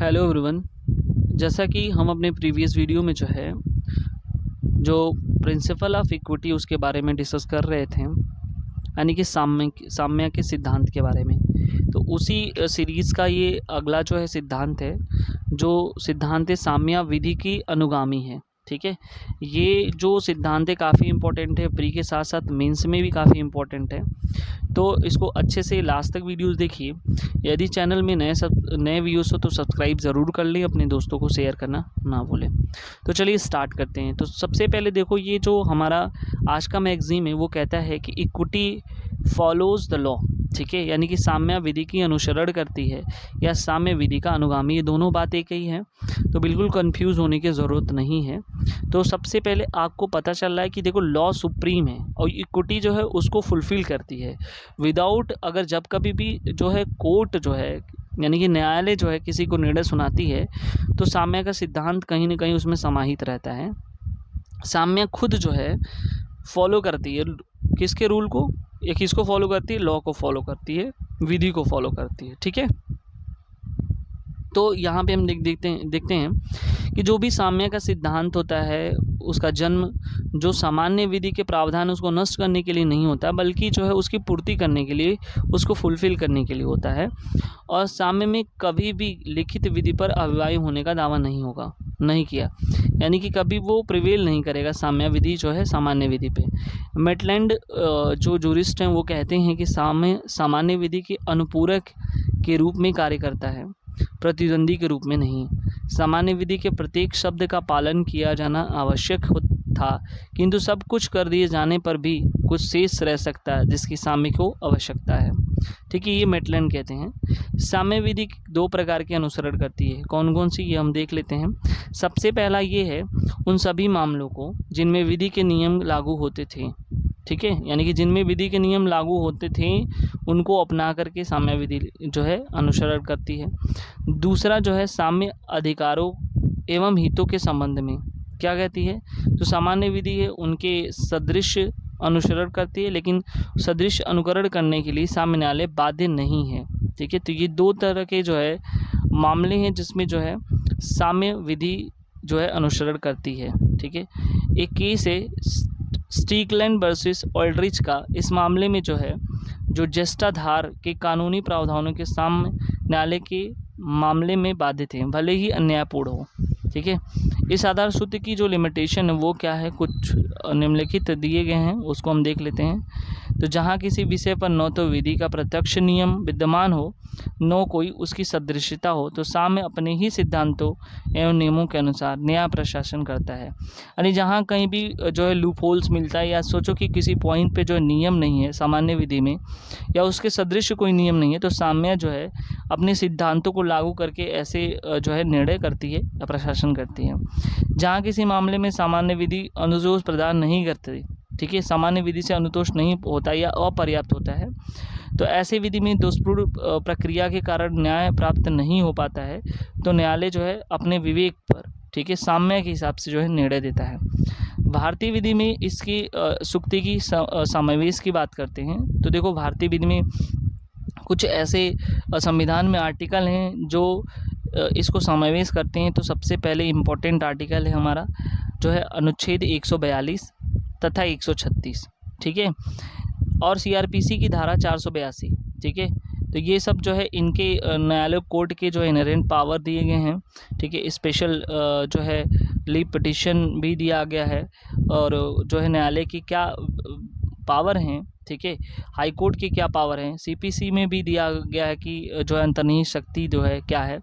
Hello everyone. जैसा कि हम अपने प्रीवियस वीडियो में जो प्रिंसिपल ऑफ इक्विटी उसके बारे में डिस्कस कर रहे थे, यानी कि साम्य के सिद्धांत के बारे में। तो उसी सीरीज़ का ये अगला सिद्धांत है, जो सिद्धांत साम्य विधि की अनुगामी है। ठीक है, ये जो सिद्धांत है काफ़ी इम्पोर्टेंट है, प्री के साथ साथ मेंस में भी काफ़ी इम्पोर्टेंट है। तो इसको अच्छे से लास्ट तक वीडियोस देखिए। यदि चैनल में नए व्यूज़ हो तो सब्सक्राइब ज़रूर कर लें, अपने दोस्तों को शेयर करना ना भूलें। तो चलिए स्टार्ट करते हैं। तो सबसे पहले देखो, ये जो हमारा आज का मैगज़ीन है वो कहता है कि इक्विटी फॉलोज़ द लॉ। ठीक है, यानी कि साम्य विधि की अनुसरण करती है या साम्य विधि का अनुगामी, ये दोनों बात एक ही है। तो बिल्कुल कंफ्यूज होने की ज़रूरत नहीं है। तो सबसे पहले आपको पता चल रहा है कि देखो, लॉ सुप्रीम है और इक्विटी जो है उसको फुलफ़िल करती है। विदाउट, अगर जब कभी भी कोर्ट यानी कि न्यायालय किसी को निर्णय सुनाती है तो साम्य का सिद्धांत कहीं ना कहीं उसमें समाहित रहता है। साम्य खुद फॉलो करती है किसके रूल को, या किसको फॉलो करती है, लॉ को फॉलो करती है, विधि को फॉलो करती है। ठीक है, तो यहाँ पे हम देखते हैं कि जो भी साम्य का सिद्धांत होता है उसका जन्म जो सामान्य विधि के प्रावधान उसको नष्ट करने के लिए नहीं होता, बल्कि उसकी पूर्ति करने के लिए, उसको फुलफिल करने के लिए होता है। और साम्य में कभी भी लिखित विधि पर अविवाही होने का दावा नहीं किया, यानी कि कभी वो प्रिवेल नहीं करेगा साम्य विधि सामान्य विधि पे। मेटलैंड जो जूरिस्ट हैं वो कहते हैं कि सामान्य विधि के अनुपूरक के रूप में कार्य करता है, प्रतिद्वंदी के रूप में नहीं। सामान्य विधि के प्रत्येक शब्द का पालन किया जाना आवश्यक था, किंतु सब कुछ कर दिए जाने पर भी कुछ शेष रह सकता है जिसकी साम्य को आवश्यकता है। ठीक है, ये मेटलैंड कहते हैं। साम्य विधि दो प्रकार के अनुसरण करती है। कौन कौन सी, ये हम देख लेते हैं। सबसे पहला ये है उन सभी मामलों को जिनमें विधि के नियम लागू होते थे। ठीक है, यानी कि जिनमें विधि के नियम लागू होते थे उनको अपना करके साम्य विधि अनुसरण करती है। दूसरा साम्य अधिकारों एवं हितों के संबंध में क्या कहती है, जो सामान्य विधि है उनके सदृश अनुसरण करती है, लेकिन सदृश अनुकरण करने के लिए साम्य न्यायालय बाध्य नहीं है। ठीक है, तो ये दो तरह के मामले हैं जिसमें साम्य विधि अनुसरण करती है। ठीक है, एक केस है स्टीकलैंड वर्सेस ऑल्ड्रिच का। इस मामले में जो ज्येष्ठाधार के कानूनी प्रावधानों के साम्य न्यायालय के मामले में बाध्य थे, भले ही अन्यायपूर्ण हो। ठीक है, इस आधार सूत्र की जो लिमिटेशन है वो क्या है, कुछ निम्नलिखित दिए गए हैं, उसको हम देख लेते हैं। तो जहाँ किसी विषय पर न तो विधि का प्रत्यक्ष नियम विद्यमान हो न कोई उसकी सदृशता हो, तो साम्य अपने ही सिद्धांतों एवं नियमों के अनुसार न्याय प्रशासन करता है। यानी जहाँ कहीं भी लूप होल्स मिलता है, या सोचो कि किसी पॉइंट पे नियम नहीं है सामान्य विधि में, या उसके सदृश कोई नियम नहीं है, तो साम्य अपने सिद्धांतों को लागू करके ऐसे निर्णय करती है या प्रशासन करती है। जहाँ किसी मामले में सामान्य विधि अनुतोष प्रदान नहीं करती, ठीक है, सामान्य विधि से अनुतोष नहीं होता या अपर्याप्त होता है, तो ऐसे विधि में दोषपूर्ण प्रक्रिया के कारण न्याय प्राप्त नहीं हो पाता है, तो न्यायालय अपने विवेक पर, ठीक है, साम्य के हिसाब से निर्णय देता है। भारतीय विधि में इसकी सुक्ति की समावेश की बात करते हैं। तो देखो, भारतीय विधि में कुछ ऐसे संविधान में आर्टिकल हैं जो इसको समावेश करते हैं। तो सबसे पहले इम्पोर्टेंट आर्टिकल है हमारा अनुच्छेद 142 तथा 136। ठीक है, और सीआरपीसी की धारा 482। ठीक है, तो ये सब इनके न्यायालय कोर्ट के इनहेरेंट पावर दिए गए हैं। ठीक है, स्पेशल लीव पिटिशन भी दिया गया है, और न्यायालय की क्या पावर हैं, ठीक है, हाई कोर्ट की क्या पावर हैं, सीपीसी में भी दिया गया है कि अंतर्निहित शक्ति क्या है।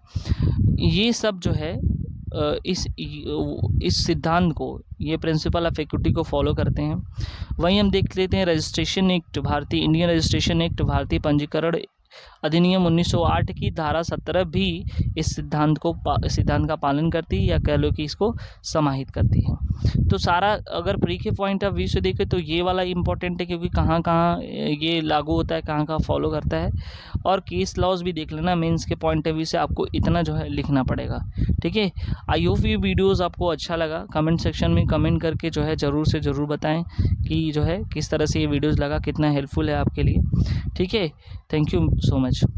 ये सब इस सिद्धांत को, ये प्रिंसिपल ऑफ इक्विटी को फॉलो करते हैं। वहीं हम देख लेते हैं रजिस्ट्रेशन एक्ट, भारतीय इंडियन रजिस्ट्रेशन एक्ट, भारतीय पंजीकरण अधिनियम 1908 की धारा 17 भी इस सिद्धांत का पालन करती है, या कह लो कि इसको समाहित करती है। तो सारा अगर प्री के पॉइंट ऑफ व्यू से देखें तो ये वाला इम्पोर्टेंट है, क्योंकि कहाँ कहाँ ये लागू होता है, कहाँ कहाँ फॉलो करता है। और केस लॉज भी देख लेना, मेंस के पॉइंट ऑफ व्यू से आपको इतना लिखना पड़ेगा। ठीक है, आई होप ये वीडियोज़ आपको अच्छा लगा। कमेंट सेक्शन में कमेंट करके ज़रूर से ज़रूर बताएं कि किस तरह से ये वीडियोज़ लगा, कितना हेल्पफुल है आपके लिए। ठीक है, थैंक यू so much.